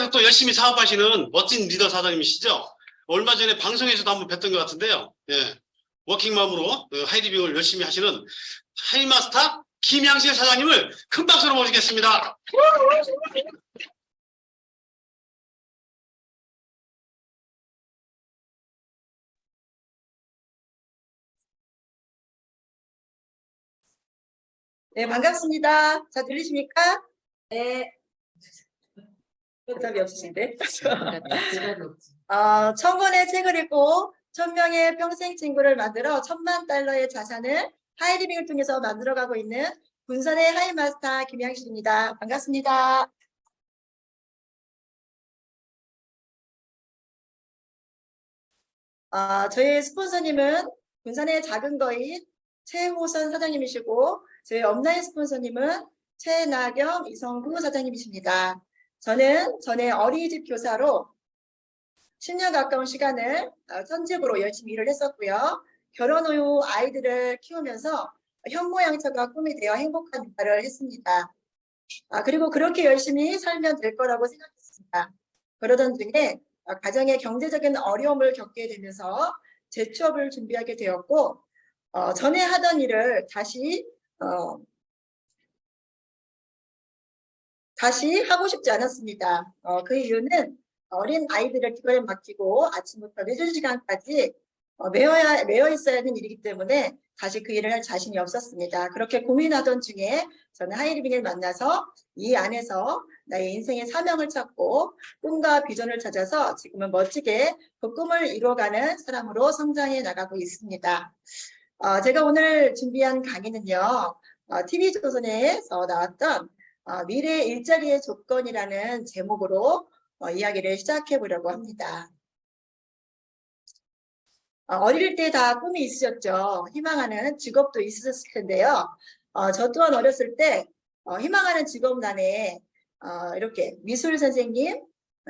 계속 또 열심히 사업하시는 멋진 리더 사장님이시죠? 얼마 전에 방송에서도 한번 뵀던 것 같은데요. 예. 워킹맘으로 하이디빙을 열심히 하시는 하이마스터 김양실 사장님을 큰 박수로 모시겠습니다. 네, 반갑습니다. 잘 들리십니까? 네. 답이 없으신데. 1000권의 책을 읽고 1000명의 평생 친구를 만들어 $10,000,000의 자산을 하이리빙을 통해서 만들어가고 있는 군산의 하이마스터 김양실입니다. 반갑습니다. 저희 스폰서님은 군산의 작은 거인 최호선 사장님이시고 저희 업라인 스폰서님은 최나경, 이성구 사장님이십니다. 저는 전에 어린이집 교사로 10년 가까운 시간을 현직으로 열심히 일을 했었고요. 결혼 후 아이들을 키우면서 현모양처가 꿈이 되어 행복한 육아를 했습니다. 그리고 그렇게 열심히 살면 될 거라고 생각했습니다. 그러던 중에 가정의 경제적인 어려움을 겪게 되면서 재취업을 준비하게 되었고 전에 하던 일을 다시 하고 싶지 않았습니다. 그 이유는 어린 아이들을 기관에 맡기고 아침부터 늦은 시간까지 매여 있어야 하는 일이기 때문에 다시 그 일을 할 자신이 없었습니다. 그렇게 고민하던 중에 저는 하이리빙을 만나서 이 안에서 나의 인생의 사명을 찾고 꿈과 비전을 찾아서 지금은 멋지게 그 꿈을 이루어가는 사람으로 성장해 나가고 있습니다. 제가 오늘 준비한 강의는요. TV조선에서 나왔던 미래 일자리의 조건이라는 제목으로 이야기를 시작해 보려고 합니다. 어릴 때 다 꿈이 있으셨죠. 희망하는 직업도 있으셨을 텐데요. 저 또한 어렸을 때 희망하는 직업란에 이렇게 미술 선생님,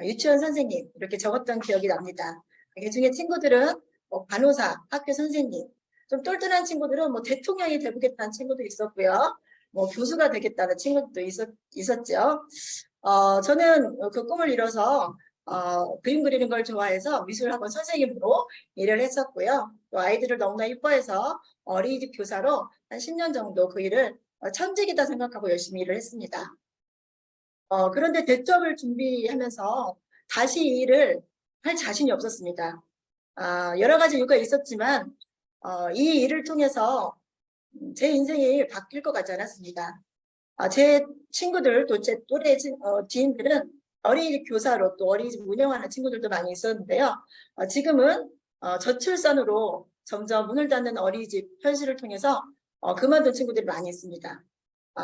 유치원 선생님 이렇게 적었던 기억이 납니다. 그 중에 친구들은 간호사, 학교 선생님, 좀 똘똘한 친구들은 대통령이 되겠다는 친구도 있었고요. 교수가 되겠다는 친구도 있었죠. 저는 그 꿈을 이뤄서 그림 그리는 걸 좋아해서 미술학원 선생님으로 일을 했었고요. 또 아이들을 너무나 이뻐해서 어린이집 교사로 한 10년 정도 그 일을 천직이다 생각하고 열심히 일을 했습니다. 그런데 대졸을 준비하면서 다시 이 일을 할 자신이 없었습니다. 여러 가지 이유가 있었지만 이 일을 통해서 제 인생이 바뀔 것 같지 않았습니다. 제 친구들 또 제 또래 지인들은 어린이집 교사로 또 어린이집 운영하는 친구들도 많이 있었는데요. 지금은 저출산으로 점점 문을 닫는 어린이집 현실을 통해서 그만둔 친구들이 많이 있습니다.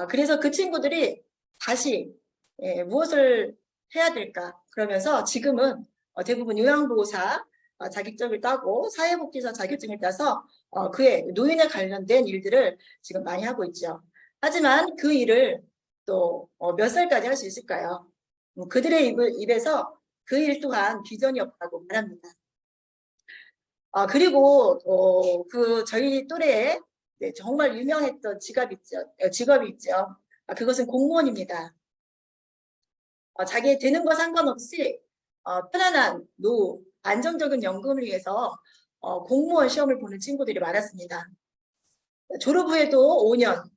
그래서 그 친구들이 다시 무엇을 해야 될까 그러면서 지금은 대부분 요양보호사 자격증을 따고 사회복지사 자격증을 따서 그의 노인에 관련된 일들을 지금 많이 하고 있죠. 하지만 그 일을 또 몇 살까지 할 수 있을까요? 그들의 입에서 그 일 또한 비전이 없다고 말합니다. 그리고 저희 또래에 정말 유명했던 직업이 있죠. 그것은 공무원입니다. 자기 되는 거 상관없이 편안한 노후, 안정적인 연금을 위해서 공무원 시험을 보는 친구들이 많았습니다. 졸업 후에도 5년,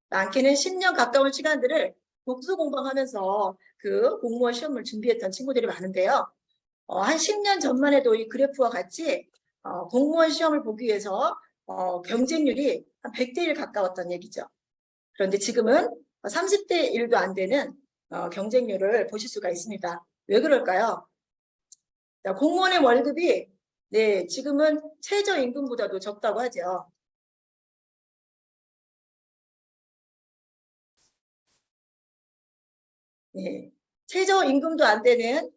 많게는 10년 가까운 시간들을 독수 공부하면서 그 공무원 시험을 준비했던 친구들이 많은데요. 한 10년 전만 해도 이 그래프와 같이 공무원 시험을 보기 위해서 경쟁률이 한 100대 1 가까웠던 얘기죠. 그런데 지금은 30대 1도 안 되는 경쟁률을 보실 수가 있습니다. 왜 그럴까요? 공무원의 월급이 지금은 최저임금보다도 적다고 하죠. 최저임금도 안 되는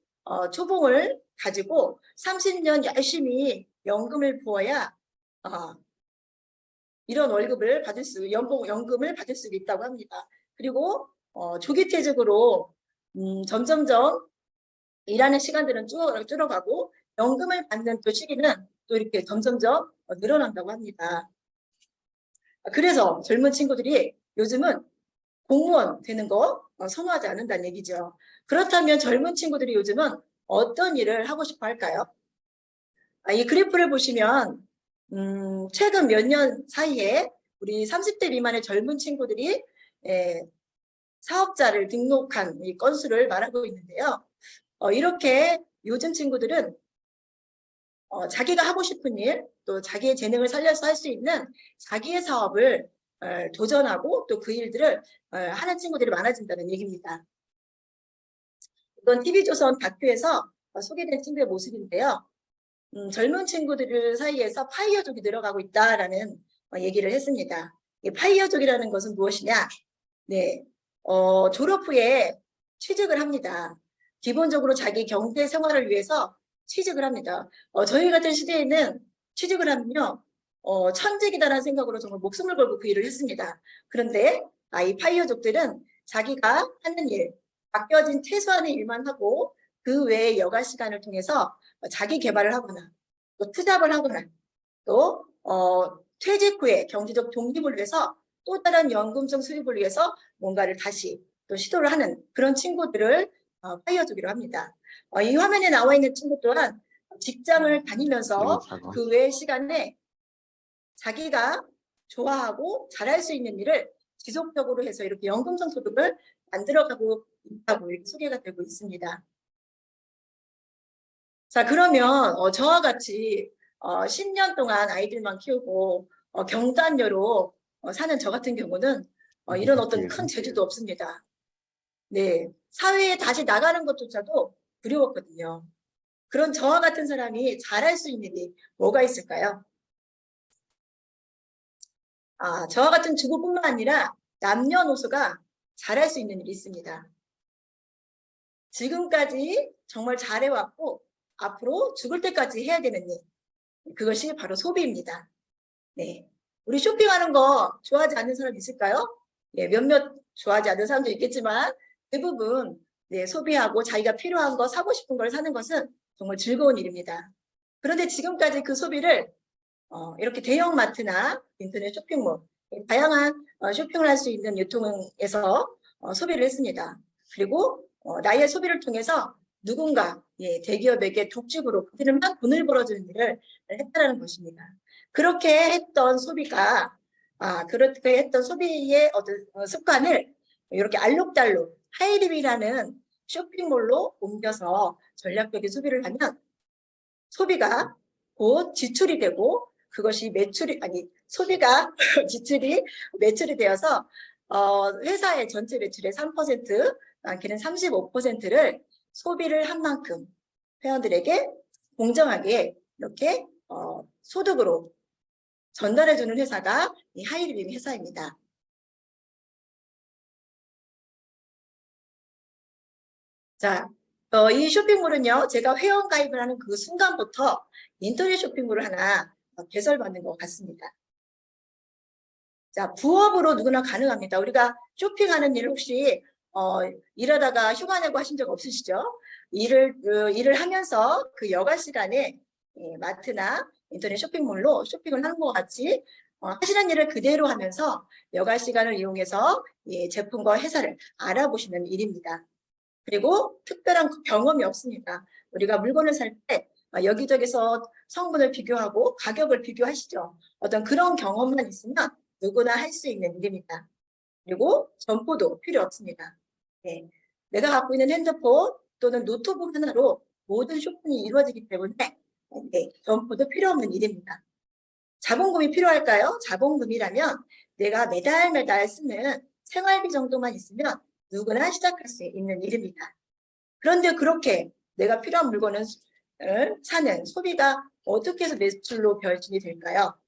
초봉을 가지고 30년 열심히 연금을 부어야 이런 월급을 받을 연금을 받을 수 있다고 합니다. 그리고 조기퇴직으로 점점점 일하는 시간들은 줄어가고 연금을 받는 또 시기는 또 이렇게 점점점 늘어난다고 합니다. 그래서 젊은 친구들이 요즘은 공무원 되는 거 선호하지 않는다는 얘기죠. 그렇다면 젊은 친구들이 요즘은 어떤 일을 하고 싶어 할까요? 이 그래프를 보시면 최근 몇 년 사이에 우리 30대 미만의 젊은 친구들이 사업자를 등록한 이 건수를 말하고 있는데요. 이렇게 요즘 친구들은 자기가 하고 싶은 일, 또 자기의 재능을 살려서 할 수 있는 자기의 사업을 도전하고 또 그 일들을 하는 친구들이 많아진다는 얘기입니다. 이건 TV조선 다큐에서 소개된 친구의 모습인데요. 젊은 친구들 사이에서 파이어족이 늘어가고 있다라는 얘기를 했습니다. 이 파이어족이라는 것은 무엇이냐? 네, 졸업 후에 취직을 합니다. 기본적으로 자기 경제 생활을 위해서 취직을 합니다. 저희 같은 시대에는 취직을 하면요, 천직이다라는 생각으로 정말 목숨을 걸고 그 일을 했습니다. 그런데 이 파이어족들은 자기가 하는 일, 맡겨진 최소한의 일만 하고 그 외의 여가 시간을 통해서 자기 개발을 하거나 또 투잡을 하거나 또 퇴직 후에 경제적 독립을 위해서 또 다른 연금성 수입을 위해서 뭔가를 다시 또 시도를 하는 그런 친구들을 파이어족이라고 합니다. 이 화면에 나와 있는 친구 또한 직장을 다니면서 그 외의 시간에 자기가 좋아하고 잘할 수 있는 일을 지속적으로 해서 이렇게 연금성 소득을 만들어가고 있다고 이렇게 소개가 되고 있습니다. 자, 그러면 저와 같이 10년 동안 아이들만 키우고 경단녀로 사는 저 같은 경우는 이런 어떤 큰 재주도 없습니다. 네, 사회에 다시 나가는 것조차도 두려웠거든요. 그런 저와 같은 사람이 잘할 수 있는 일이 뭐가 있을까요? 저와 같은 주부뿐만 아니라 남녀노소가 잘할 수 있는 일이 있습니다. 지금까지 정말 잘해왔고 앞으로 죽을 때까지 해야 되는 일, 그것이 바로 소비입니다. 네, 우리 쇼핑하는 거 좋아하지 않는 사람 있을까요? 네, 몇몇 좋아하지 않는 사람도 있겠지만 대부분 소비하고 자기가 필요한 거 사고 싶은 걸 사는 것은 정말 즐거운 일입니다. 그런데 지금까지 그 소비를 이렇게 대형마트나 인터넷 쇼핑몰, 다양한 쇼핑을 할 수 있는 유통에서 소비를 했습니다. 그리고 나의 소비를 통해서 누군가 대기업에게 독집으로 그들은 막 돈을 벌어주는 일을 했다는 것입니다. 그렇게 했던 소비가 그렇게 했던 소비의 어떤 습관을 이렇게 알록달록 하이립이라는 쇼핑몰로 옮겨서 전략적인 소비를 하면 소비가 곧 지출이 되고 그것이 매출이 소비가 지출이 매출이 되어서 회사의 전체 매출의 3%, 많게는 35%를 소비를 한 만큼 회원들에게 공정하게 이렇게 소득으로 전달해주는 회사가 이 하이리빙 회사입니다. 자, 이 쇼핑몰은요, 제가 회원 가입을 하는 그 순간부터 인터넷 쇼핑몰을 하나 개설받는 것 같습니다. 자, 부업으로 누구나 가능합니다. 우리가 쇼핑하는 일 혹시 일하다가 휴가 내고 하신 적 없으시죠? 일을 하면서 그 여가 시간에 마트나 인터넷 쇼핑몰로 쇼핑을 하는 것 같이 하시는 일을 그대로 하면서 여가 시간을 이용해서 제품과 회사를 알아보시는 일입니다. 그리고 특별한 경험이 없습니다. 우리가 물건을 살 때 여기저기서 성분을 비교하고 가격을 비교하시죠. 어떤 그런 경험만 있으면 누구나 할 수 있는 일입니다. 그리고 점포도 필요 없습니다. 네. 내가 갖고 있는 핸드폰 또는 노트북 하나로 모든 쇼핑이 이루어지기 때문에 점포도 필요 없는 일입니다. 자본금이 필요할까요? 자본금이라면 내가 매달 쓰는 생활비 정도만 있으면 누구나 시작할 수 있는 일입니다. 그런데 그렇게 내가 필요한 물건을 사는 소비가 어떻게 해서 매출로 변신이 될까요?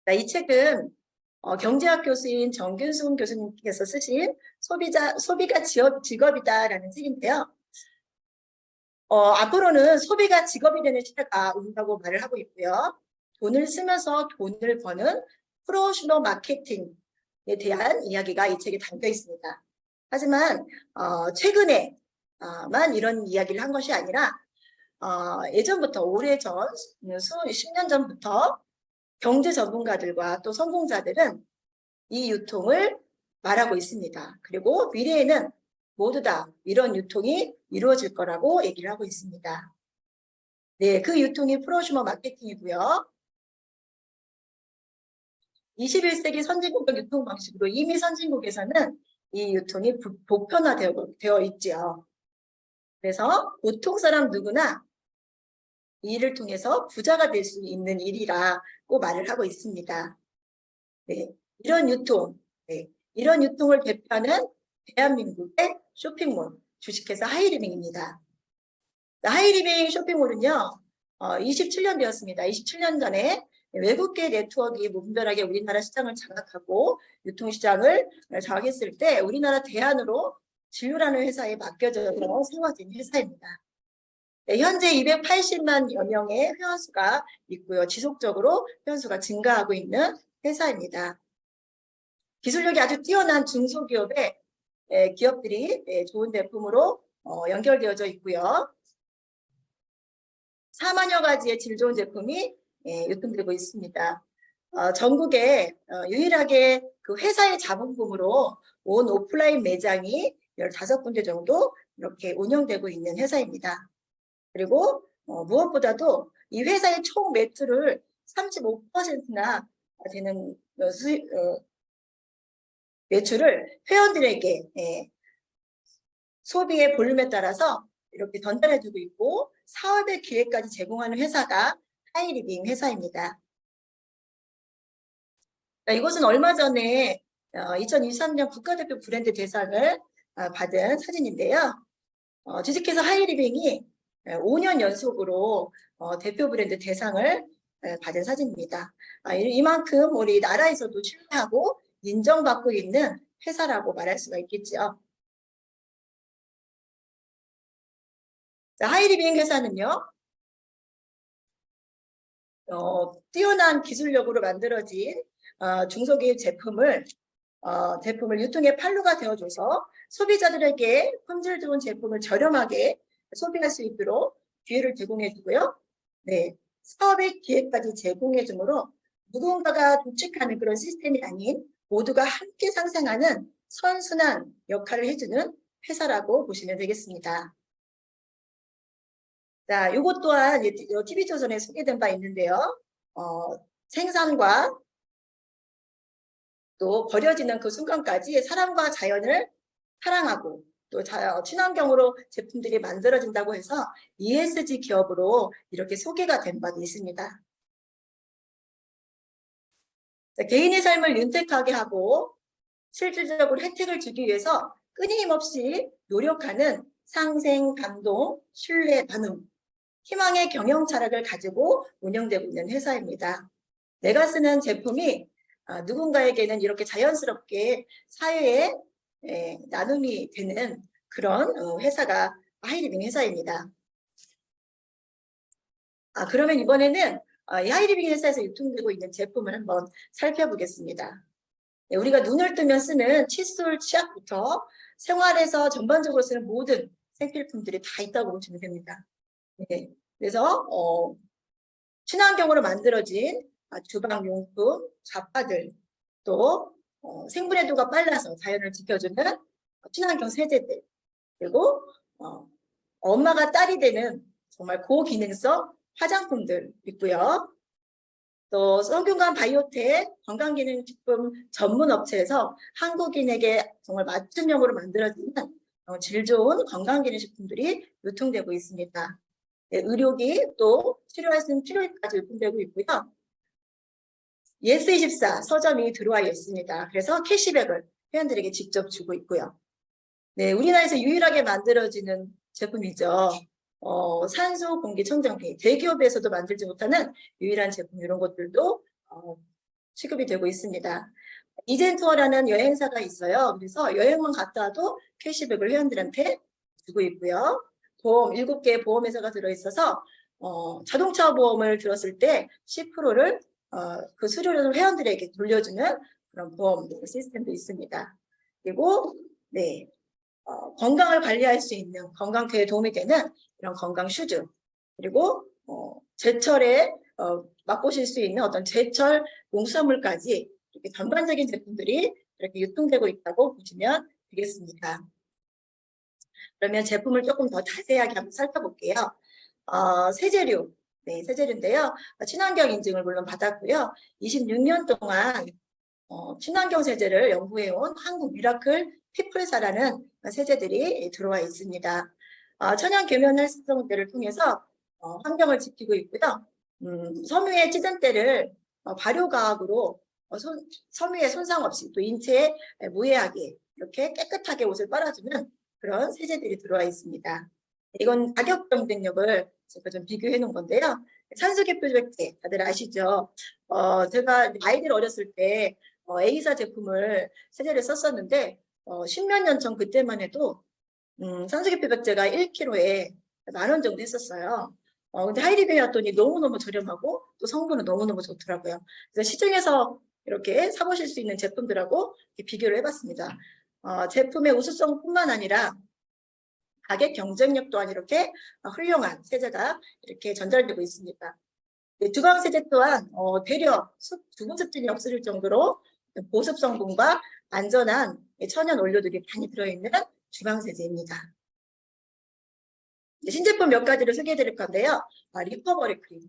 자, 이 책은 경제학 교수인 정균순 교수님께서 쓰신 소비가 직업이다라는 책인데요. 앞으로는 소비가 직업이 되는 시대가 온다고 말을 하고 있고요. 돈을 쓰면서 돈을 버는 프로슈너 마케팅에 대한 이야기가 이 책에 담겨 있습니다. 하지만 최근에만 이런 이야기를 한 것이 아니라 예전부터 오래전 10년 전부터 경제 전문가들과 또 성공자들은 이 유통을 말하고 있습니다. 그리고 미래에는 모두 다 이런 유통이 이루어질 거라고 얘기를 하고 있습니다. 네, 그 유통이 프로슈머 마케팅이고요. 21세기 선진국의 유통 방식으로 이미 선진국에서는 이 유통이 보편화되어 있죠. 그래서 보통 사람 누구나 이 일을 통해서 부자가 될 수 있는 일이라고 말을 하고 있습니다. 네, 이런 유통, 네, 이런 유통을 대표하는 대한민국의 쇼핑몰, 주식회사 하이리빙입니다. 하이리빙 쇼핑몰은요, 27년 되었습니다. 27년 전에 외국계 네트워크가 무분별하게 우리나라 시장을 장악하고 유통시장을 장악했을 때 우리나라 대안으로 진료라는 회사에 맡겨져서 세워진 회사입니다. 네, 현재 280만여 명의 회원수가 있고요. 지속적으로 회원수가 증가하고 있는 회사입니다. 기술력이 아주 뛰어난 중소기업의 기업들이 좋은 제품으로 연결되어져 있고요. 4만여 가지의 질 좋은 제품이 유통되고 있습니다. 전국에 유일하게 그 회사의 자본금으로 온 오프라인 매장이 15군데 정도 이렇게 운영되고 있는 회사입니다. 그리고 무엇보다도 이 회사의 총 매출을 35%나 되는 매출을 회원들에게 소비의 볼륨에 따라서 이렇게 전달해주고 있고 사업의 기회까지 제공하는 회사가 하이리빙 회사입니다. 이것은 얼마 전에 2023년 국가대표 브랜드 대상을 받은 사진인데요. 주식회사 하이리빙이 5년 연속으로 대표 브랜드 대상을 받은 사진입니다. 이만큼 우리 나라에서도 신뢰하고 인정받고 있는 회사라고 말할 수가 있겠죠. 자, 하이리빙 회사는요, 뛰어난 기술력으로 만들어진 중소기업 제품을 유통의 판로가 되어줘서 소비자들에게 품질 좋은 제품을 저렴하게 소비할 수 있도록 기회를 제공해주고요. 네, 사업의 기회까지 제공해주므로 누군가가 독식하는 그런 시스템이 아닌 모두가 함께 상생하는 선순환 역할을 해주는 회사라고 보시면 되겠습니다. 자, 이것 또한 TV조선에 소개된 바 있는데요. 생산과 또 버려지는 그 순간까지 사람과 자연을 사랑하고 또 친환경으로 제품들이 만들어진다고 해서 ESG 기업으로 이렇게 소개가 된 바도 있습니다. 자, 개인의 삶을 윤택하게 하고 실질적으로 혜택을 주기 위해서 끊임없이 노력하는 상생, 감동, 신뢰, 나눔, 희망의 경영 철학을 가지고 운영되고 있는 회사입니다. 내가 쓰는 제품이 누군가에게는 이렇게 자연스럽게 사회에 나눔이 되는 그런 회사가 하이리빙 회사입니다. 그러면 이번에는 이 하이리빙 회사에서 유통되고 있는 제품을 한번 살펴보겠습니다. 네, 우리가 눈을 뜨면 쓰는 칫솔, 치약부터 생활에서 전반적으로 쓰는 모든 생필품들이 다 있다고 보시면 됩니다. 네, 그래서 친환경으로 만들어진 주방용품, 잡화들, 또 생분해도가 빨라서 자연을 지켜주는 친환경 세제들, 그리고 엄마가 딸이 되는 정말 고기능성 화장품들 있고요. 또 성균관 바이오텍 건강기능식품 전문 업체에서 한국인에게 정말 맞춤형으로 만들어지는 질 좋은 건강기능식품들이 유통되고 있습니다. 네, 의료기 또 치료할 수 있는 치료기까지 유통되고 있고요. 예스24 서점이 들어와 있습니다. 그래서 캐시백을 회원들에게 직접 주고 있고요. 네, 우리나라에서 유일하게 만들어지는 제품이죠. 산소 공기 청정기, 대기업에서도 만들지 못하는 유일한 제품 이런 것들도 취급이 되고 있습니다. 이젠투어라는 여행사가 있어요. 그래서 여행만 갔다 와도 캐시백을 회원들한테 주고 있고요. 보험 7개의 보험회사가 들어있어서 자동차 보험을 들었을 때 10%를 그 수수료를 회원들에게 돌려주는 그런 보험 시스템도 있습니다. 그리고 네, 건강을 관리할 수 있는 건강케어에 도움이 되는 이런 건강 슈즈, 그리고 제철에 맛보실 수 있는 어떤 제철 농수산물까지 이렇게 전반적인 제품들이 이렇게 유통되고 있다고 보시면 되겠습니다. 그러면 제품을 조금 더 자세하게 한번 살펴볼게요. 세제류, 네, 세제류인데요. 친환경 인증을 물론 받았고요. 26년 동안 친환경 세제를 연구해온 한국 미라클 피플사라는 세제들이 들어와 있습니다. 천연 계면 활성제를 통해서 환경을 지키고 있고요. 섬유의 찌든 때를 발효과학으로 섬유에 손상 없이 또 인체에 무해하게 이렇게 깨끗하게 옷을 빨아주는 그런 세제들이 들어와 있습니다. 이건 가격 경쟁력을 제가 좀 비교해 놓은 건데요. 산수계표백제 다들 아시죠? 제가 아이들 어렸을 때 A사 제품을 세제를 썼었는데 10몇 년 전 그때만 해도 산수계표백제가 1kg에 10,000원 정도 했었어요. 근데 하이리베였더니 너무너무 저렴하고 또 성분은 너무너무 좋더라고요. 그래서 시중에서 이렇게 사보실 수 있는 제품들하고 비교를 해봤습니다. 제품의 우수성뿐만 아니라 가격 경쟁력 또한 이렇게 훌륭한 세제가 이렇게 전달되고 있습니다. 주방 세제 또한 되려 두부 습진이 없어질 정도로 보습 성분과 안전한 천연 원료들이 많이 들어있는 주방 세제입니다. 신제품 몇 가지를 소개해 드릴 건데요. 리커버리 크림.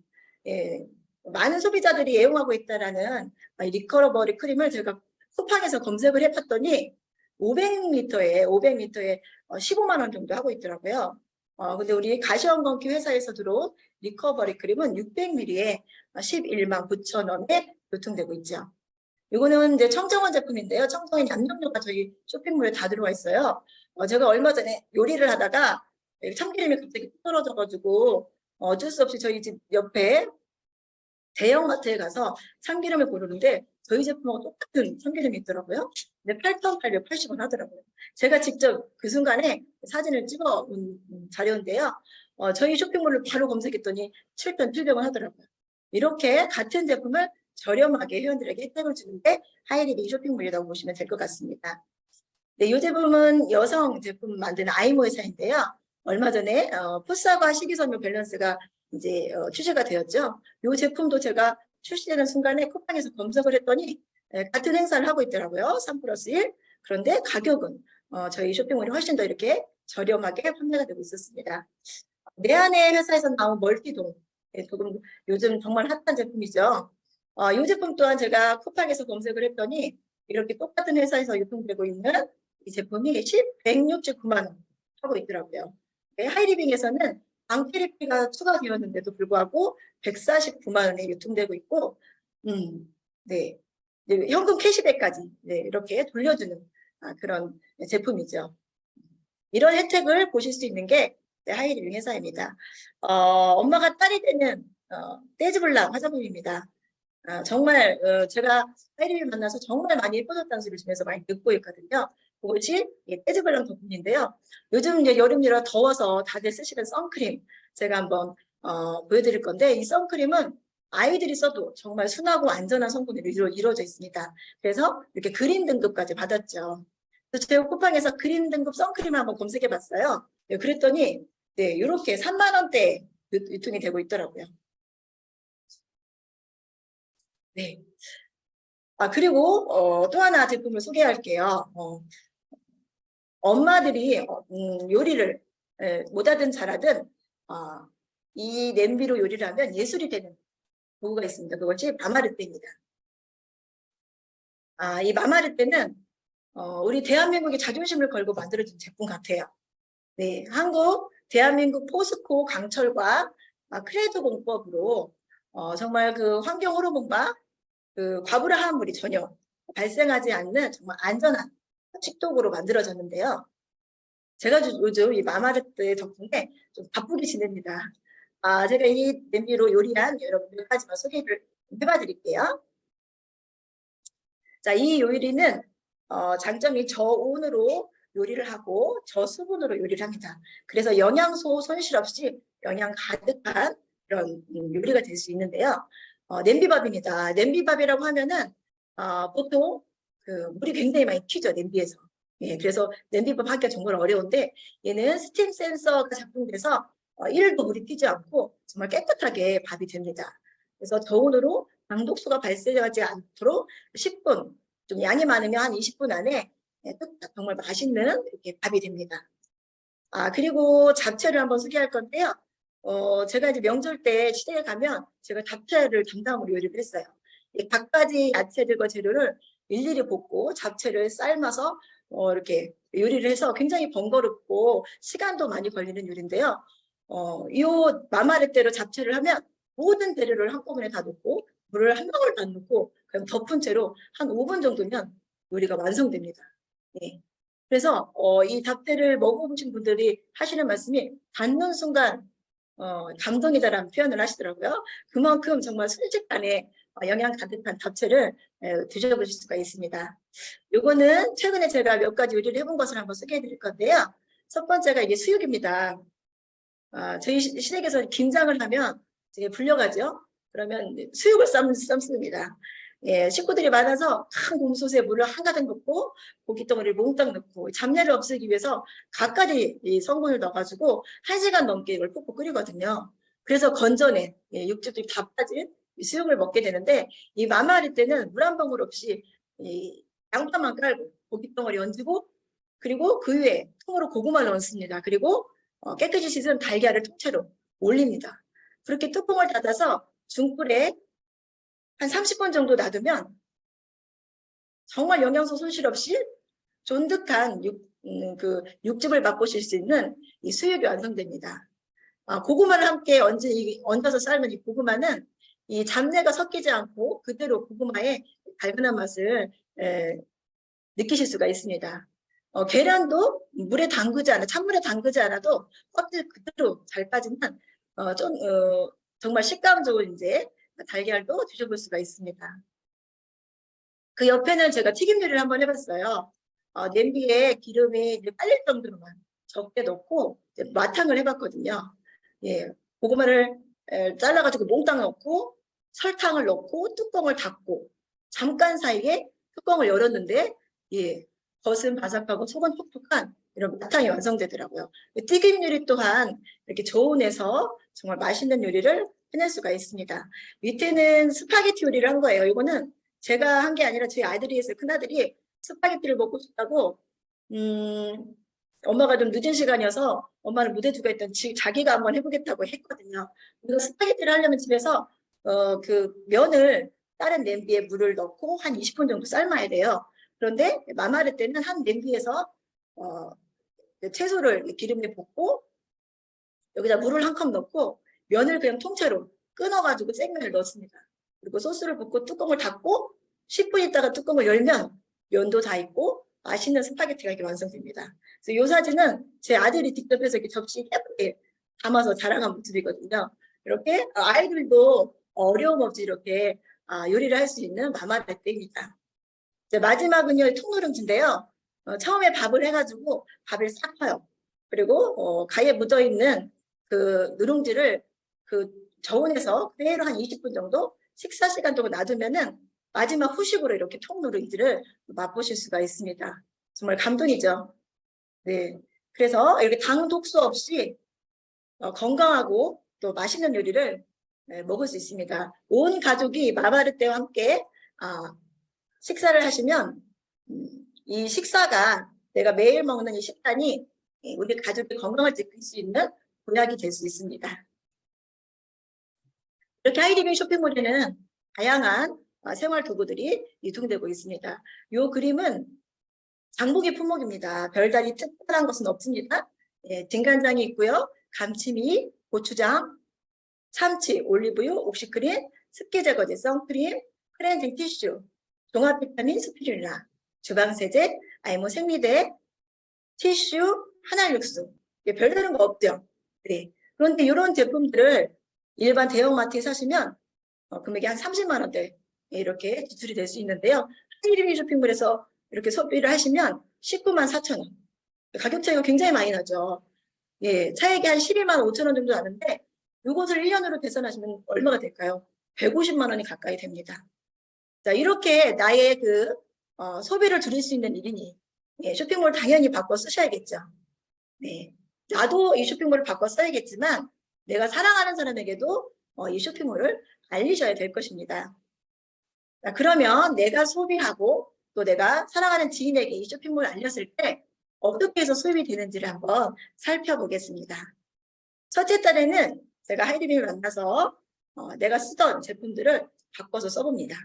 예, 많은 소비자들이 애용하고 있다라는 리커버리 크림을 제가 쿠팡에서 검색을 해봤더니 500m에 15만 원 정도 하고 있더라고요. 근데 우리 가시원건기 회사에서 들어온 리커버리 크림은 600ml에 11만 9천 원에 유통되고 있죠. 이거는 이제 청정원 제품인데요. 청정원 양념료가 저희 쇼핑몰에 다 들어와 있어요. 제가 얼마 전에 요리를 하다가 참기름이 갑자기 떨어져가지고 어쩔 수 없이 저희 집 옆에 대형마트에 가서 참기름을 고르는데 저희 제품하고 똑같은 참기름이 있더라고요. 근데 8,880원 하더라고요. 제가 직접 그 순간에 사진을 찍어 온 자료인데요. 저희 쇼핑몰을 바로 검색했더니 7,700원 하더라고요. 이렇게 같은 제품을 저렴하게 회원들에게 혜택을 주는데 하이리빙 쇼핑몰이라고 보시면 될 것 같습니다. 네, 이 제품은 여성 제품 만드는 아이모 회사인데요. 얼마 전에 풋사과 식이섬유 밸런스가 이제 출시가 되었죠. 이 제품도 제가 출시되는 순간에 쿠팡에서 검색을 했더니 같은 행사를 하고 있더라고요. 3+1. 그런데 가격은 저희 쇼핑몰이 훨씬 더 이렇게 저렴하게 판매가 되고 있었습니다. 내한의 회사에서 나온 멀티돔. 조금 요즘 정말 핫한 제품이죠. 이 제품 또한 제가 쿠팡에서 검색을 했더니 이렇게 똑같은 회사에서 유통되고 있는 이 제품이 169만 원 하고 있더라고요. 하이리빙에서는 방캐리피가 추가되었는데도 불구하고 149만 원에 유통되고 있고, 네, 현금 캐시백까지 이렇게 돌려주는 그런 제품이죠. 이런 혜택을 보실 수 있는 게 하이리빙 회사입니다. 엄마가 딸이 되는 떼즈블랑 화장품입니다. 정말 제가 하이리빙 만나서 정말 많이 예뻐졌다는 소리를 주면서 많이 듣고 있거든요. 그것이 떼즈블랑 덕분인데요. 요즘 이제 여름이라 더워서 다들 쓰시는 선크림 제가 한번 보여드릴 건데 이 선크림은 아이들이 써도 정말 순하고 안전한 성분으로 이루어져 있습니다. 그래서 이렇게 그린 등급까지 받았죠. 그래서 제가 쿠팡에서 그린 등급 선크림을 한번 검색해 봤어요. 그랬더니 이렇게 3만 원대에 유통이 되고 있더라고요. 네. 그리고 또 하나 제품을 소개할게요. 엄마들이 요리를 못하든 잘하든 이 냄비로 요리를 하면 예술이 되는 도구가 있습니다. 그것이 마마르떼입니다. 이 마마르떼는 우리 대한민국의 자존심을 걸고 만들어진 제품 같아요. 네, 한국 대한민국 포스코 강철과 크레드 공법으로 정말 그 환경 호르몬과 그 과부라 화합물이 전혀 발생하지 않는 정말 안전한 식독으로 만들어졌는데요. 제가 요즘 이 마마르떼 덕분에 좀 바쁘게 지냅니다. 제가 이 냄비로 요리한 여러분 몇 가지만 소개를 해봐 드릴게요. 자, 이 요리는 장점이 저온으로 요리를 하고 저수분으로 요리를 합니다. 그래서 영양소 손실 없이 영양 가득한 그런 요리가 될 수 있는데요. 냄비밥입니다. 냄비밥이라고 하면은 보통 그 물이 굉장히 많이 튀죠, 냄비에서. 예, 그래서 냄비밥 하기가 정말 어려운데 얘는 스팀 센서가 작동돼서 1도 물이 튀지 않고 정말 깨끗하게 밥이 됩니다. 그래서 저온으로 당독수가 발생하지 않도록 10분 좀 양이 많으면 한 20분 안에 뚝딱 정말 맛있는 이렇게 밥이 됩니다. 그리고 잡채를 한번 소개할 건데요. 제가 이제 명절 때 시댁에 가면 제가 잡채를 담당으로 요리를 했어요. 각가지 야채들과 재료를 일일이 볶고 잡채를 삶아서 이렇게 요리를 해서 굉장히 번거롭고 시간도 많이 걸리는 요리인데요. 이 마마레떼로 잡채를 하면 모든 재료를 한꺼번에 다 넣고 물을 한 방울도 안 넣고 그냥 덮은 채로 한 5분 정도면 요리가 완성됩니다. 네. 그래서 이 잡채를 먹어보신 분들이 하시는 말씀이 닿는 순간 감동이다라는 표현을 하시더라고요. 그만큼 정말 순식간에 영양 가득한 잡채를 드셔보실 수가 있습니다. 요거는 최근에 제가 몇 가지 요리를 해본 것을 한번 소개해 드릴 건데요. 첫 번째가 이게 수육입니다. 저희 시댁에서 김장을 하면 되게 불려가죠. 그러면 수육을 삶습니다. 예, 식구들이 많아서 큰 곰솥에 물을 한가득 넣고 고깃덩어리를 몽땅 넣고 잡내를 없애기 위해서 각가지 이 성분을 넣어가지고 1시간 넘게 이걸 푹푹 끓이거든요. 그래서 건져낸 육즙이 다 빠진 수육을 먹게 되는데 이 마마리 때는 물 한 방울 없이 이 양파만 깔고 고깃덩어리 얹고 그리고 그 위에 통으로 고구마를 얹습니다. 그리고 깨끗이 씻은 달걀을 통째로 올립니다. 그렇게 뚜껑을 닫아서 중불에 한 30분 정도 놔두면 정말 영양소 손실 없이 쫀득한 육즙을 맛보실 수 있는 이 수육이 완성됩니다. 고구마를 함께 얹어서 삶은 이 고구마는 이 잡내가 섞이지 않고 그대로 고구마의 달큰한 맛을 느끼실 수가 있습니다. 계란도 찬물에 담그지 않아도 껍질 그대로 잘 빠지는 정말 식감 좋은 이제 달걀도 드셔볼 수가 있습니다. 그 옆에는 제가 튀김 요리를 한번 해봤어요. 냄비에 기름이 빨릴 정도로만 적게 넣고 마탕을 해봤거든요. 예, 고구마를 잘라가지고 몽땅 넣고 설탕을 넣고 뚜껑을 닫고 잠깐 사이에 뚜껑을 열었는데 예, 겉은 바삭하고 속은 촉촉한 이런 마탕이 완성되더라고요. 튀김 요리 또한 이렇게 저온에서 정말 맛있는 요리를 해낼 수가 있습니다. 밑에는 스파게티 요리를 한 거예요. 이거는 제가 한 게 아니라 저희 아들이 했어요. 큰아들이 스파게티를 먹고 싶다고 엄마가 좀 늦은 시간이어서 엄마를 무대 두고 했던 자기가 한번 해보겠다고 했거든요. 그래서 스파게티를 하려면 집에서 그 면을 다른 냄비에 물을 넣고 한 20분 정도 삶아야 돼요. 그런데 마마르 때는 한 냄비에서 채소를 기름에 볶고 여기다 물을 한 컵 넣고 면을 그냥 통째로 끊어가지고 생면을 넣습니다. 그리고 소스를 붓고 뚜껑을 닫고 10분 있다가 뚜껑을 열면 면도 다 있고 맛있는 스파게티가 이렇게 완성됩니다. 그래서 이 사진은 제 아들이 직접 해서 이렇게 접시에 예쁘게 담아서 자랑한 모습이거든요. 이렇게 아이들도 어려움 없이 이렇게 요리를 할 수 있는 마마레떼입니다. 마지막은요, 통누룽지인데요. 처음에 밥을 해가지고 밥을 싹 퍼요. 그리고 가위에 묻어있는 그 누룽지를 그 저온에서 그대로 한 20분 정도 식사 시간 동안 놔두면은 마지막 후식으로 이렇게 통누룽지를 맛보실 수가 있습니다. 정말 감동이죠. 네. 그래서 이렇게 당 독소 없이 건강하고 또 맛있는 요리를 먹을 수 있습니다. 온 가족이 마마르떼와 함께 식사를 하시면 이 식사가 내가 매일 먹는 이 식단이 우리 가족의 건강을 지킬 수 있는 보약이 될 수 있습니다. 이렇게 하이리빙 쇼핑몰에는 다양한 생활 도구들이 유통되고 있습니다. 이 그림은 장보기 품목입니다. 별다리 특별한 것은 없습니다. 예, 진간장이 있고요. 감치미, 고추장, 참치, 올리브유, 옥시크림, 습기 제거제, 선크림, 클렌징 티슈, 종합 비타민, 스피룰라, 주방세제, 아이모 생리대, 티슈, 한알육수. 별다른 거 없죠. 네. 그런데 이런 제품들을 일반 대형마트에 사시면 금액이 한 30만 원대 이렇게 지출이 될 수 있는데요. 하이리빙 쇼핑몰에서 이렇게 소비를 하시면 19만 4천 원. 가격 차이가 굉장히 많이 나죠. 예, 차액이 한 12만 5천 원 정도 나는데 이것을 1년으로 계산하시면 얼마가 될까요? 150만 원이 가까이 됩니다. 자, 이렇게 나의 소비를 줄일 수 있는 일이니 예, 쇼핑몰 당연히 바꿔 쓰셔야겠죠. 네, 나도 이 쇼핑몰을 바꿔 써야겠지만 내가 사랑하는 사람에게도 이 쇼핑몰을 알리셔야 될 것입니다. 자, 그러면 내가 소비하고 또 내가 사랑하는 지인에게 이 쇼핑몰을 알렸을 때 어떻게 해서 수입이 되는지를 한번 살펴보겠습니다. 첫째 달에는 제가 하이리빙을 만나서 내가 쓰던 제품들을 바꿔서 써봅니다.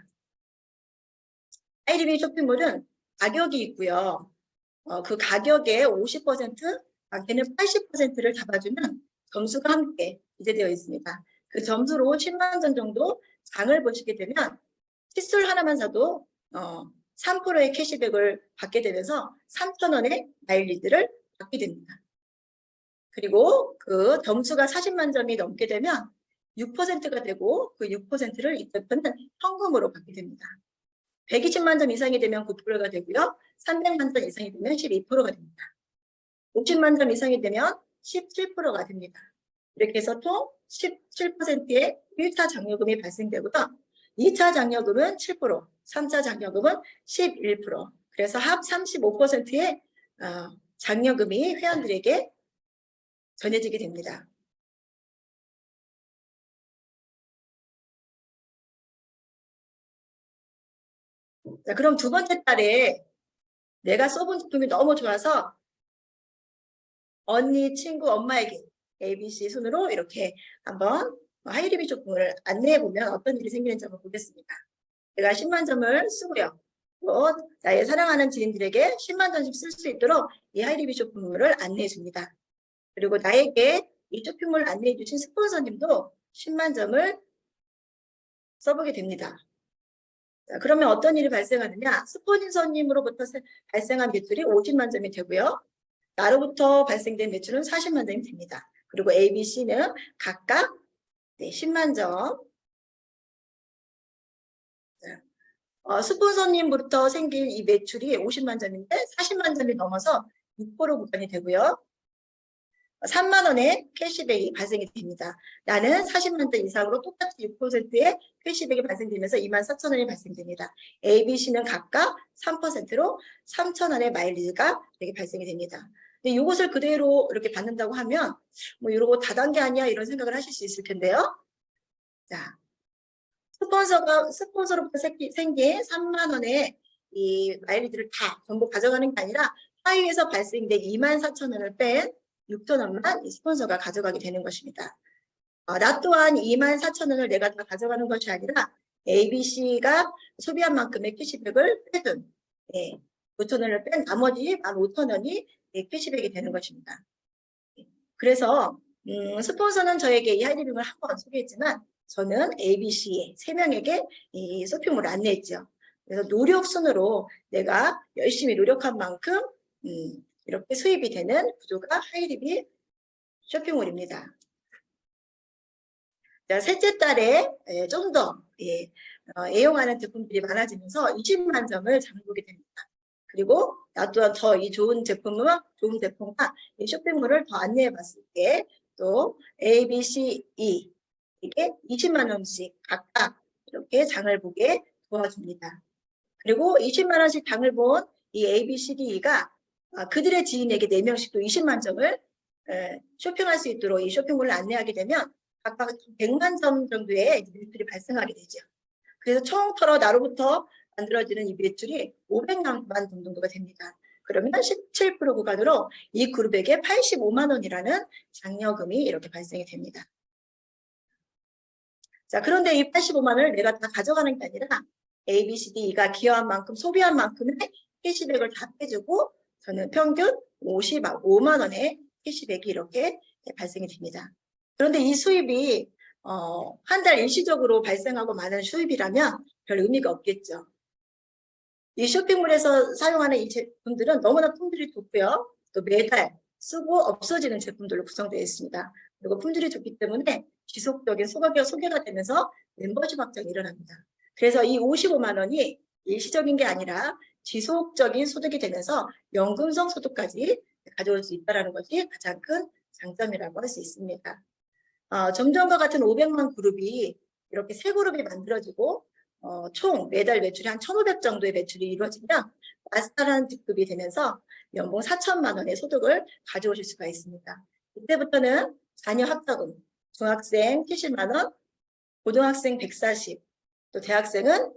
하이리빙 쇼핑몰은 가격이 있고요. 그 가격의 50%, 걔는 80%를 잡아주는 점수가 함께 기재되어 있습니다. 그 점수로 10만 점 정도 장을 보시게 되면 칫솔 하나만 사도 3%의 캐시백을 받게 되면서 3,000원의 마일리지를 받게 됩니다. 그리고 그 점수가 40만 점이 넘게 되면 6%가 되고 그 6%를 이때부터는 현금으로 받게 됩니다. 120만 점 이상이 되면 9%가 되고요. 300만 점 이상이 되면 12%가 됩니다. 50만 점 이상이 되면 17%가 됩니다. 이렇게 해서 총 17%의 1차 장려금이 발생되고요. 2차 장려금은 7%, 3차 장려금은 11%. 그래서 합 35%의 장려금이 회원들에게 전해지게 됩니다. 자, 그럼 두 번째 달에 내가 써본 제품이 너무 좋아서 언니, 친구, 엄마에게 ABC 순으로 이렇게 한번 하이리빙 쇼핑을 안내해보면 어떤 일이 생기는지 한번 보겠습니다. 내가 10만 점을 쓰고요. 또 나의 사랑하는 지인들에게 10만 점씩 쓸 수 있도록 이 하이리빙 쇼핑몰을 안내해줍니다. 그리고 나에게 이 쇼핑몰을 안내해주신 스폰서님도 10만 점을 써보게 됩니다. 자, 그러면 어떤 일이 발생하느냐? 스폰서님으로부터 발생한 매출이 50만 점이 되고요. 나로부터 발생된 매출은 40만 점이 됩니다. 그리고 A, B, C는 각각 10만 점. 스폰서님부터 생긴 이 매출이 50만 점인데 40만 점이 넘어서 6% 구간이 되고요. 3만 원의 캐시백이 발생이 됩니다. 나는 40만 점 이상으로 똑같이 6%의 캐시백이 발생되면서 2만 4천 원이 발생됩니다. A, B, C는 각각 3%로 3천 원의 마일리지가 이렇게 발생이 됩니다. 근데 이것을 그대로 이렇게 받는다고 하면 뭐 이러고 다단계 아니야 이런 생각을 하실 수 있을 텐데요. 자, 스폰서로부터 생긴 3만 원의 이 마일리지를 다 전부 가져가는 게 아니라 하위에서 발생된 2만 4천 원을 뺀 6천 원만 이 스폰서가 가져가게 되는 것입니다. 나 또한 2만 4천 원을 내가 다 가져가는 것이 아니라 ABC가 소비한 만큼의 캐시백을 빼둔 5천 원을 뺀 나머지 15,000원이 캐시백이 되는 것입니다. 그래서 스폰서는 저에게 이 하이리빙을 한 번 소개했지만 저는 ABC의 3명에게 이 쇼핑몰을 안내했죠. 그래서 노력순으로 내가 열심히 노력한 만큼 이렇게 수입이 되는 구조가 하이리빙 쇼핑몰입니다. 자, 셋째 달에 좀 더 애용하는 제품들이 많아지면서 20만 점을 장보게 됩니다. 그리고 나 또한 더 이 좋은 제품과 이 쇼핑몰을 더 안내해 봤을 때 또 A, B, C, E 이게 20만 원씩 각각 이렇게 장을 보게 도와줍니다. 그리고 20만 원씩 장을 본 이 A, B, C, D, E가 그들의 지인에게 4명씩 또 20만 점을 쇼핑할 수 있도록 이 쇼핑몰을 안내하게 되면 각각 100만 점 정도의 매출이 발생하게 되죠. 그래서 처음부터 나로부터 만들어지는 이 매출이 500만 점 정도가 됩니다. 그러면 17% 구간으로 이 그룹에게 85만 원이라는 장려금이 이렇게 발생이 됩니다. 자, 그런데 이 85만 원을 내가 다 가져가는 게 아니라 A, B, C, D가 기여한 만큼, 소비한 만큼의 캐시백을 다 빼주고 저는 평균 55만 원의 캐시백이 이렇게 발생이 됩니다. 그런데 이 수입이 한 달 일시적으로 발생하고 마는 수입이라면 별 의미가 없겠죠. 이 쇼핑몰에서 사용하는 이 제품들은 너무나 품질이 좋고요. 또 매달 쓰고 없어지는 제품들로 구성되어 있습니다. 그리고 품질이 좋기 때문에 지속적인 소개가 되면서 멤버십 확장이 일어납니다. 그래서 이 55만 원이 일시적인 게 아니라 지속적인 소득이 되면서 연금성 소득까지 가져올 수 있다는 것이 가장 큰 장점이라고 할 수 있습니다. 점점과 같은 500만 그룹이 이렇게 세 그룹이 만들어지고 총 매달 매출이 한 1,500 정도의 매출이 이루어지면 마스터라는 직급이 되면서 연봉 4천만 원의 소득을 가져오실 수가 있습니다. 이때부터는 자녀 학자금, 중학생 70만 원, 고등학생 140, 또 대학생은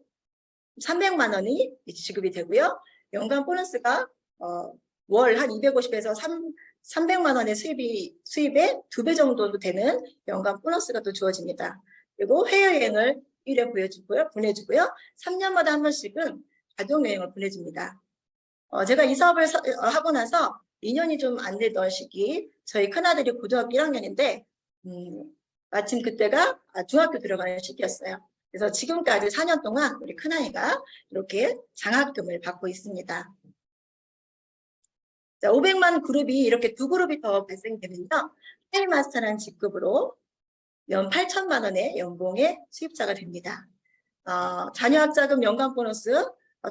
300만 원이 지급이 되고요. 연간 보너스가 월 한 250에서 300만 원의 수입의 2배 정도 되는 연간 보너스가 또 주어집니다. 그리고 해외여행을 1회 보내주고요. 3년마다 한 번씩은 가족여행을 보내줍니다. 제가 이 사업을 하고 나서 2년이 좀 안 되던 시기, 저희 큰아들이 고등학교 1학년인데 마침 그때가 중학교 들어가는 시기였어요. 그래서 지금까지 4년 동안 우리 큰아이가 이렇게 장학금을 받고 있습니다. 자, 500만 그룹이 이렇게 두 그룹이 더 발생되면요. 하이마스터라는 직급으로 연 8천만 원의 연봉의 수입자가 됩니다. 자녀학자금 연간 보너스,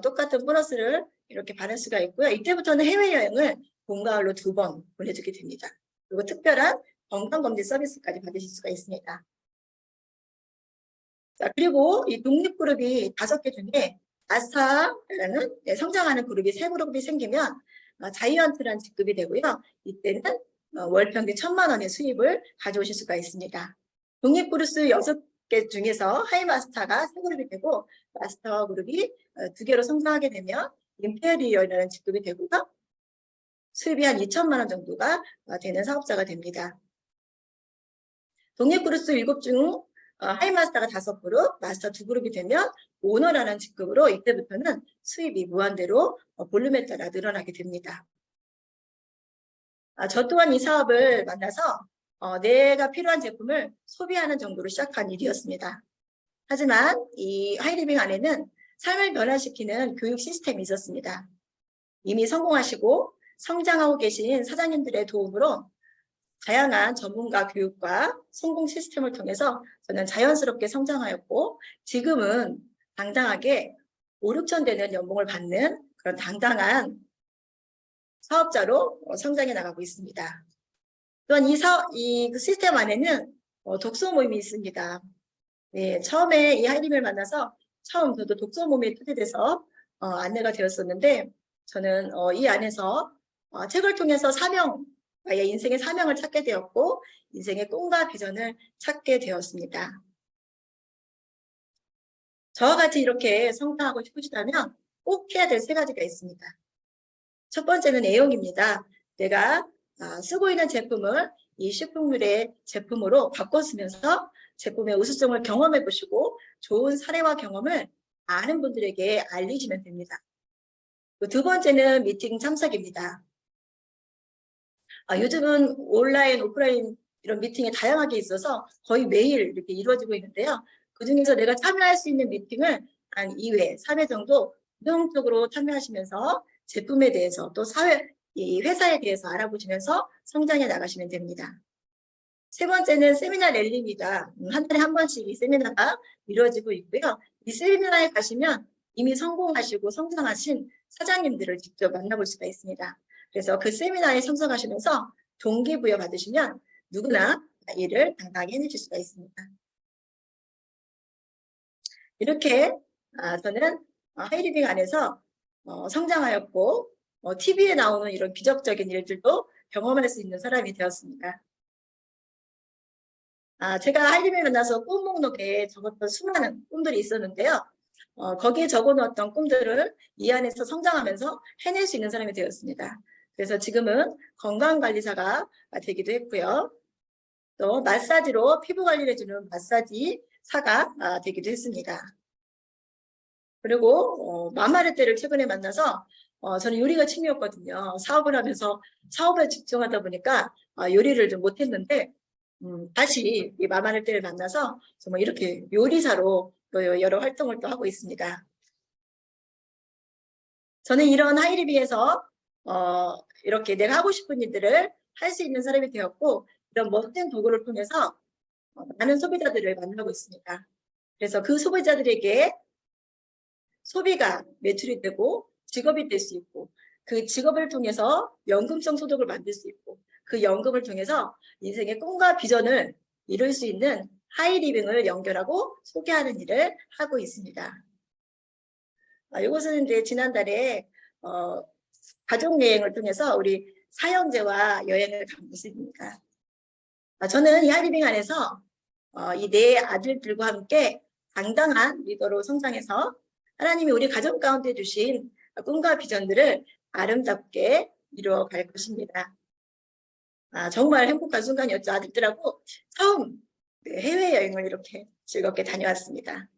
똑같은 보너스를 이렇게 받을 수가 있고요. 이때부터는 해외여행을 봄, 가을로 2번 보내주게 됩니다. 그리고 특별한 건강검진 서비스까지 받으실 수가 있습니다. 자, 그리고 이 독립그룹이 5개 중에 아스타라는 성장하는 그룹이 3그룹이 생기면 자이언트라는 직급이 되고요. 이때는 월 평균 1,000만 원의 수입을 가져오실 수가 있습니다. 독립그룹 6개 중에서 하이마스터가 3그룹이 되고 마스터 그룹이 2개로 성장하게 되면 임페리얼이라는 직급이 되고요. 수입이 한 2,000만 원 정도가 되는 사업자가 됩니다. 독립그룹 7 중 하이마스터가 5그룹, 마스터 2그룹이 되면 오너라는 직급으로 이때부터는 수입이 무한대로 볼륨에 따라 늘어나게 됩니다. 저 또한 이 사업을 만나서 내가 필요한 제품을 소비하는 정도로 시작한 일이었습니다. 하지만 이 하이리빙 안에는 삶을 변화시키는 교육 시스템이 있었습니다. 이미 성공하시고 성장하고 계신 사장님들의 도움으로 다양한 전문가 교육과 성공 시스템을 통해서 저는 자연스럽게 성장하였고 지금은 당당하게 5, 6천 되는 연봉을 받는 그런 당당한 사업자로 성장해 나가고 있습니다. 또한 이 시스템 안에는 독서 모임이 있습니다. 네, 처음에 이 하이림을 만나서 처음 저도 독서 모임에 초대돼서 안내가 되었었는데 저는 이 안에서 책을 통해서 나의 인생의 사명을 찾게 되었고 인생의 꿈과 비전을 찾게 되었습니다. 저와 같이 이렇게 성장하고 싶으시다면 꼭 해야 될 3가지가 있습니다. 첫 번째는 애용입니다. 내가 쓰고 있는 제품을 이 식품물의 제품으로 바꿔 쓰면서 제품의 우수성을 경험해 보시고 좋은 사례와 경험을 많은 분들에게 알리시면 됩니다. 두 번째는 미팅 참석입니다. 요즘은 온라인, 오프라인 이런 미팅이 다양하게 있어서 거의 매일 이렇게 이루어지고 있는데요. 그중에서 내가 참여할 수 있는 미팅을 한 2회, 3회 정도 부정적으로 참여하시면서 제품에 대해서 또 이 회사에 대해서 알아보시면서 성장해 나가시면 됩니다. 3번째는 세미나 랠리입니다. 한 달에 한 번씩 이 세미나가 이루어지고 있고요. 이 세미나에 가시면 이미 성공하시고 성장하신 사장님들을 직접 만나볼 수가 있습니다. 그래서 그 세미나에 참석하시면서 동기부여 받으시면 누구나 일을 당당히 해내실 수가 있습니다. 이렇게 저는 하이리빙 안에서 성장하였고 TV에 나오는 이런 기적적인 일들도 경험할 수 있는 사람이 되었습니다. 제가 하이리빙 만나서 꿈 목록에 적었던 수많은 꿈들이 있었는데요. 거기에 적어놓았던 꿈들을 이 안에서 성장하면서 해낼 수 있는 사람이 되었습니다. 그래서 지금은 건강관리사가 되기도 했고요. 또 마사지로 피부 관리를 해주는 마사지사가 되기도 했습니다. 그리고 마마르떼를 최근에 만나서 저는 요리가 취미였거든요. 사업을 하면서 사업에 집중하다 보니까 요리를 좀 못했는데 다시 이 마마르떼를 만나서 정말 이렇게 요리사로 또 여러 활동을 또 하고 있습니다. 저는 이런 하이리빙에서 이렇게 내가 하고 싶은 일들을 할 수 있는 사람이 되었고 이런 멋진 도구를 통해서 많은 소비자들을 만나고 있습니다. 그래서 그 소비자들에게 소비가 매출이 되고 직업이 될 수 있고 그 직업을 통해서 연금성 소득을 만들 수 있고 그 연금을 통해서 인생의 꿈과 비전을 이룰 수 있는 하이리빙을 연결하고 소개하는 일을 하고 있습니다. 이것은 이제 지난달에 가족여행을 통해서 우리 사형제와 여행을 간 모습입니다. 저는 이 하이리빙 안에서 이 네 아들들과 함께 당당한 리더로 성장해서 하나님이 우리 가정 가운데 주신 꿈과 비전들을 아름답게 이루어갈 것입니다. 정말 행복한 순간이었죠. 아들들하고 처음 해외여행을 이렇게 즐겁게 다녀왔습니다.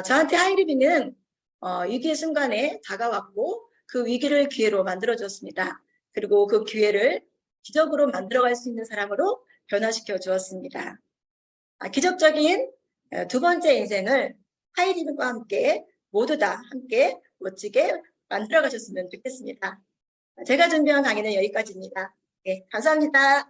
저한테 하이리비는 위기의 순간에 다가왔고 그 위기를 기회로 만들어줬습니다. 그리고 그 기회를 기적으로 만들어갈 수 있는 사람으로 변화시켜 주었습니다. 기적적인 두 번째 인생을 하이리비와 함께 모두 다 함께 멋지게 만들어 가셨으면 좋겠습니다. 제가 준비한 강의는 여기까지입니다. 네, 감사합니다.